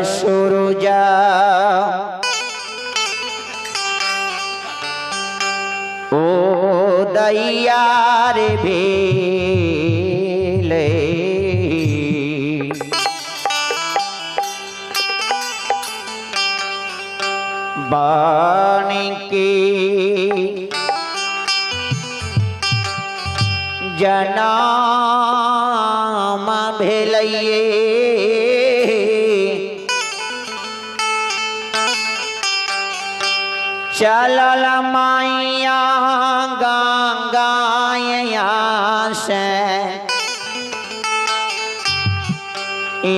सूरजा ओ दैयार भेले बाण के जनाम भेलये चलल माइया गंगाया से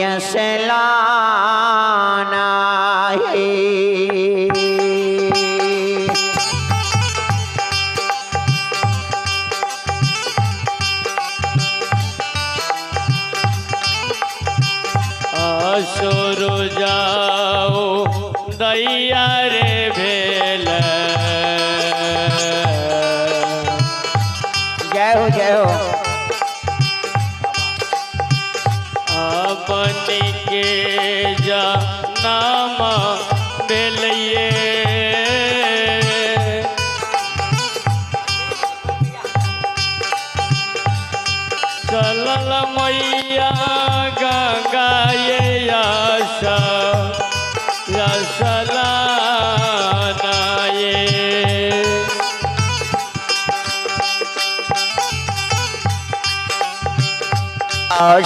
यसलाना है सुरु जाओ दैया रे भेल। जय हो जय हो। अपनी के जा नाम भेलिए चलल मैया गंगाए यसलानाए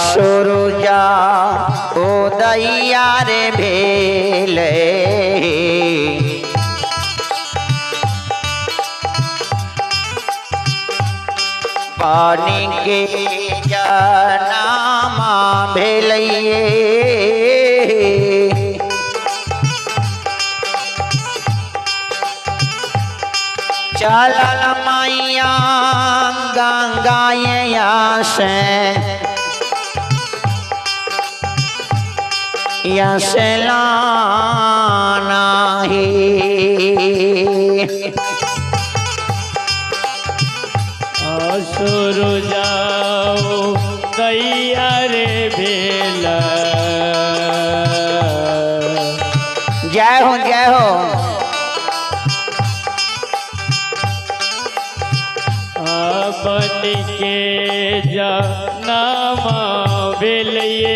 सूरजा ओ दैया रे भेले पानी के जनामा भेलये चलल मैया गंगाया से यसलाना है सुरु जाओ दैया रे भेल। जय हो जय हो। अपनी के जनाम भेलिए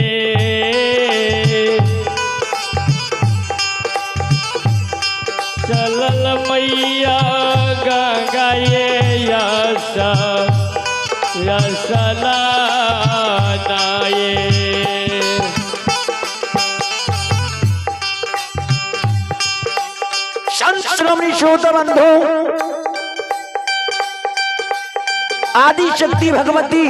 चलल मैया गंगाए यसलानाए संत श्रोमणी श्रोत बंधु आदि शक्ति भगवती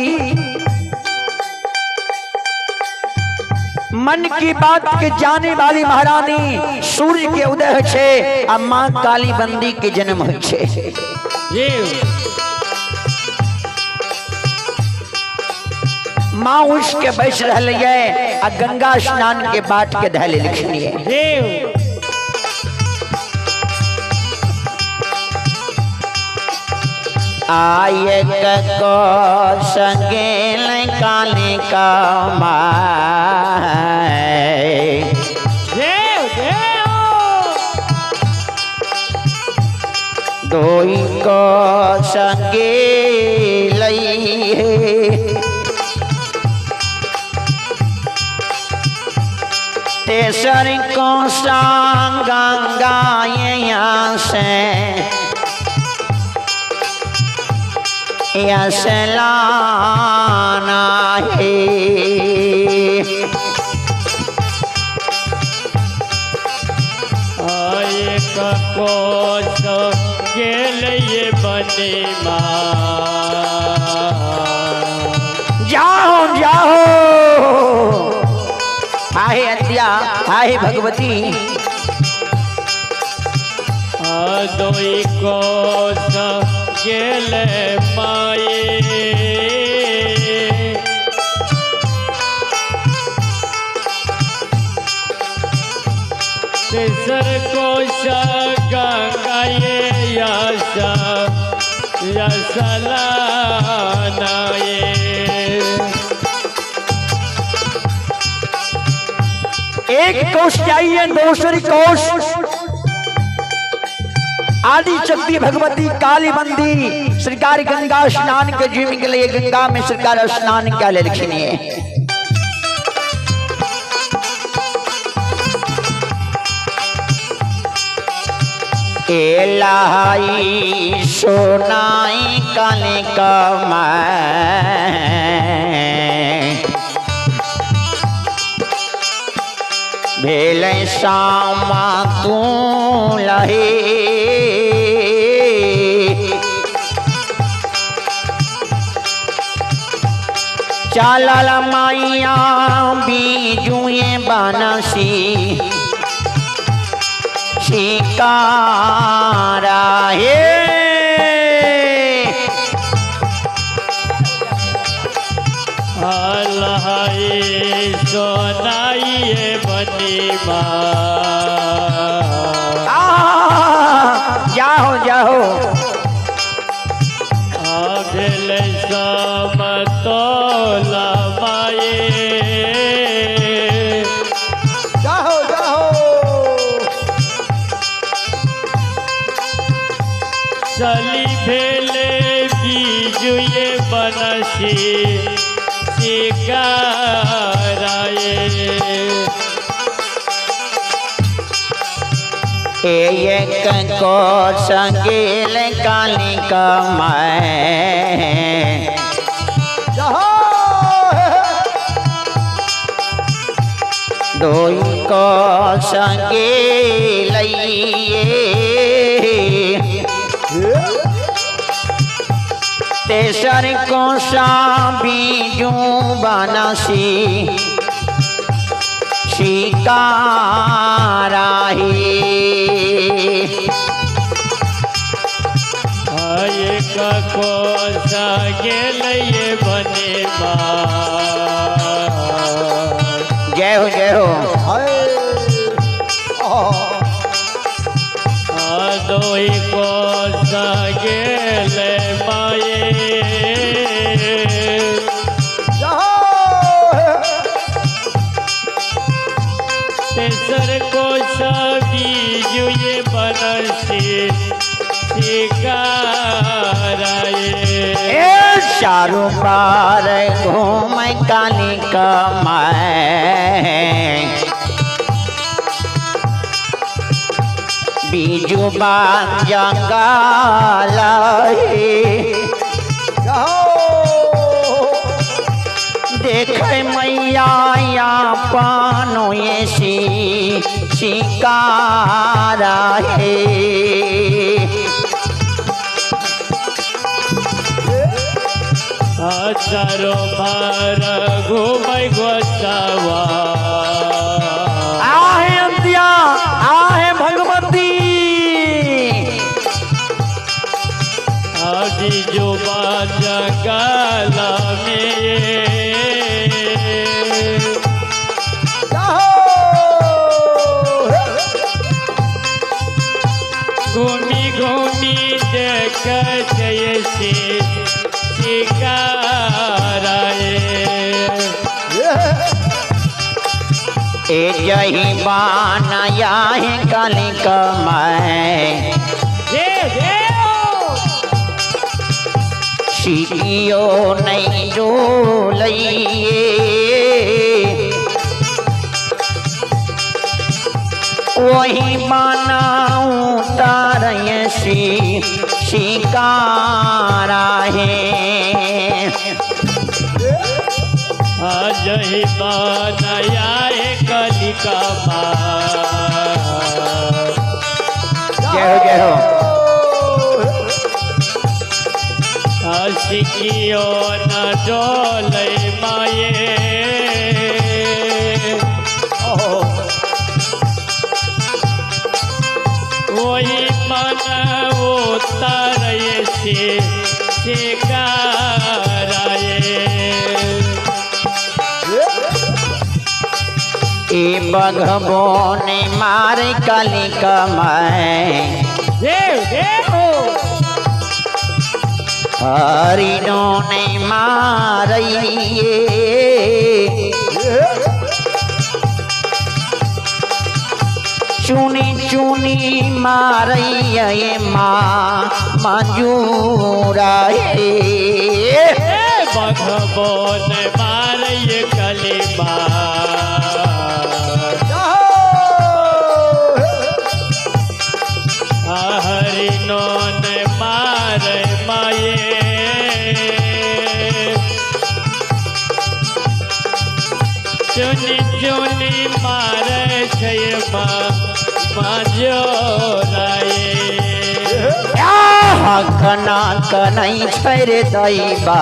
मन की बात के जाने वाली महारानी सूर्य के उदय छे आ मां काली बंदी के जन्म छे। माँ उसके बैस रहे आ गंगा स्नान के बाट के धैले लिखनी है। आये को संगे काली का माय दोई को संगे लई है तेसर को संग गंगाया से यसलाना है आये कोस गेलिए बनी माँ जाओ जाओ। आहे अद्या आहे भगवती दोई कोस गेले माए तेसर कोश गंगाए यसलानाए एक कोष चाहिए दूसरी कोष आदि शक्ति भगवती काली बंदी सरकार गंगा स्नान के जीवन के लिए गंगा में सरकार स्नान क्या ले लिखनी है। एलाई सोनाई काली कमाए भेले सामा तू लहे चालल माइया बीजुए बनसी शिकारा हे अल्लाही सोनाइए बनी जाओ जाओ अभिल समतोला माए जाओ जाओ चली भेले बीजुए बनसी शिकाराए एक को संगेल काली कमाए दो को संगेल तेसर को बीजू बनसी शिकारा एक को गेल बने जय हो जय हो दो को गेल माए तेसर को बीजुए बनसी शिकाराए चारों पार घूम काली कमाए बीजू बान जंगल देख मैया या पानो ये शिकारा है चारो भार घूमै गोसावा आहे अंतिया आहे भगवती आदि जो जंगल में घूमी घूमी देख जैसे ए जही बानया है काली कमाए सीढ़ियो नहीं जो लइए वही बनाऊ तारय शिकारा है जही बनाया कलिका जय हो जय हो सिकियो न डोले माए वही मन उतारे से शिकाराए ए बघबो ने मार काली कमाए हरिणो ने मारिए चुनी मारैये माँ मंजूरा हे बघबो न मारैये कलिमा हरिनो न मारे माये चुनी चुनी मारे छय मजोराए कना कनै छैर दैबा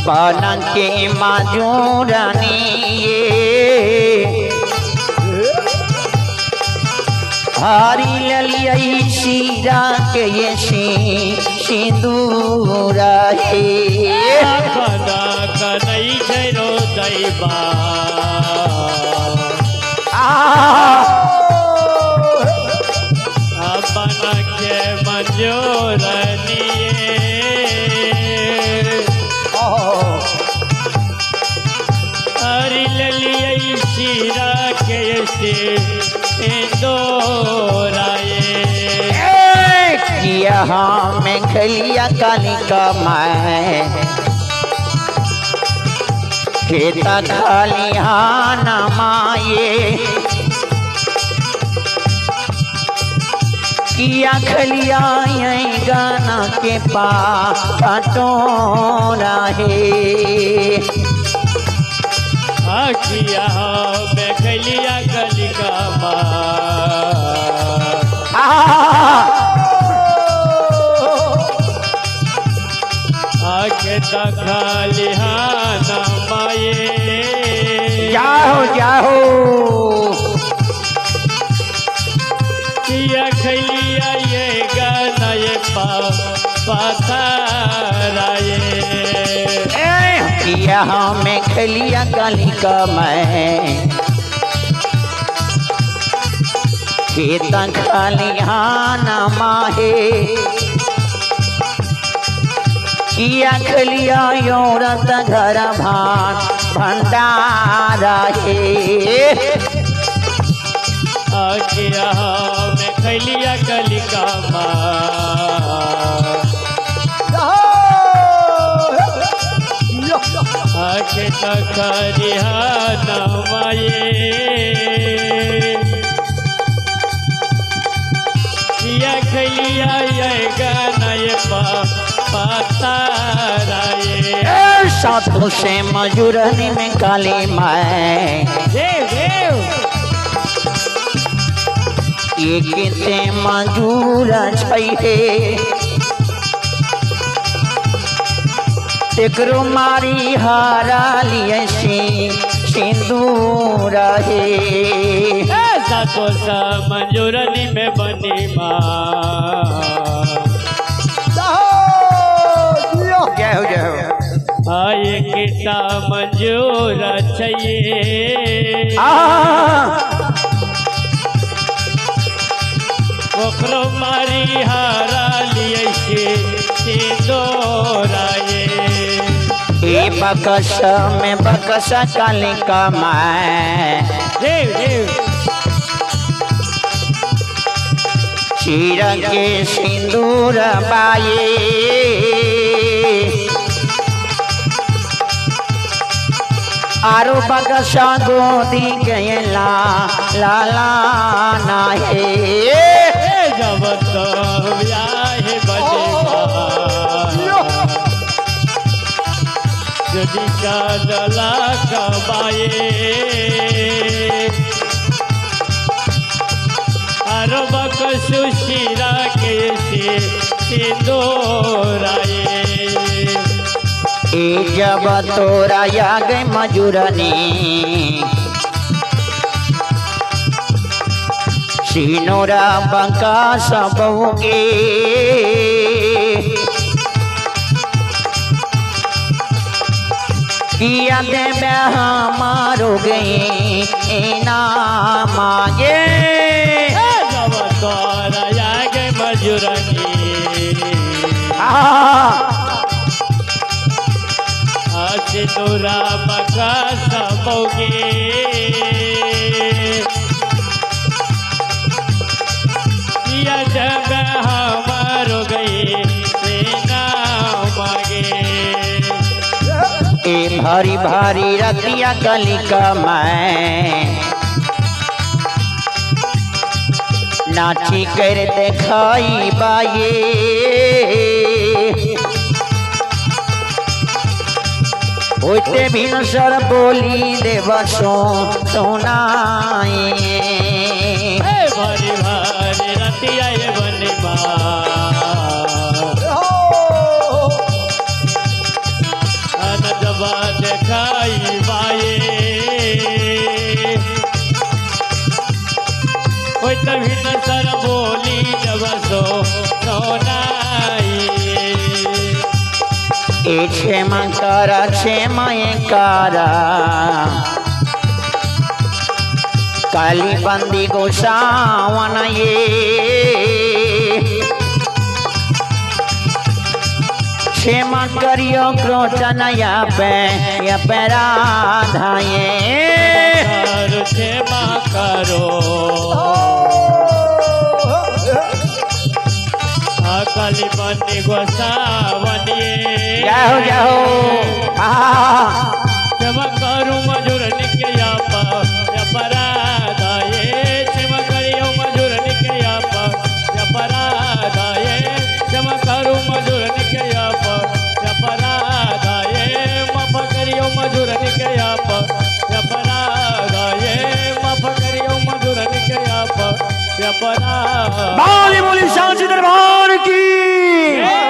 बन के मजूरनी हरी ललियै सीरा के ये सिंदूरा हे कना कनै छैरो दैबा अपन के मंजूरनिए हरी ललियै सीरा के सिंदूराए किया में खलिया कालिका मैं खेता खलिहान माये किया खलिया गाना के पाटोरा हे किया में खलिया कलिका आके खलिहान माये जाओ जाओ किया खलिया ये गाना ये पथराए किया में खलिया कालिका मैं खेत खलिहान माहे किया खलिया औरत घर भंडारा हे किया में खलिया कलिका आके खरिहान माये किया खलिया ये गाना ये पथराए सातों से मजूरनी में काली मैं देव देव ये कितने मजूर छै एकरो मारी हारा लिए सिंदूर हे सातो सा मंजूरनी में बनी माँ जय हो जय हो आए किता मंजूर चाहिए ओकरो मारी हारा लिए सिंदूराए ए बकसा में बकसा कालिका मैं देव देव चीर के सिंदूर बाये आरो बकसा गोदी गयला लाला ना हे जब तो ब्याह बजेगा यदि का दला कबाए आरो बकसु शिरा के सिंदूराए ए जब तोरा या गए मजूरनी सिनोरा बंका सबोगे किया देवे हमारो गए ना मांगे जब तोरा या गए मजूरनी सिंदूरा बका सबोगे या जग हमारो गए सेना मांगे ए भारी भारी रतिया कलिका मैं नाची कर दिखाई बाये होते भी सर बोली देव सोनाए भारी भारी रतिया ये बने जबा दिखाई बाये तभी सर बोली जब सोनाई ए क्षेमकारा क्षेमयकारा काली बंदी गोसावन ये क्षेमा करियो क्रोचन या पे राधाए क्षेमा करो काली बंदी गोसावनिए जाओ क्षमा करूँ मजूर निकया पराधाये क्षमा करियो मजूर निकया पराधाये क्षमा करूँ मजूर निकया पराधाये माफ करियो मजूर निकया पराधाये माफ करियो मजूर निकया पराधाये बोली बोली शांति दरबार की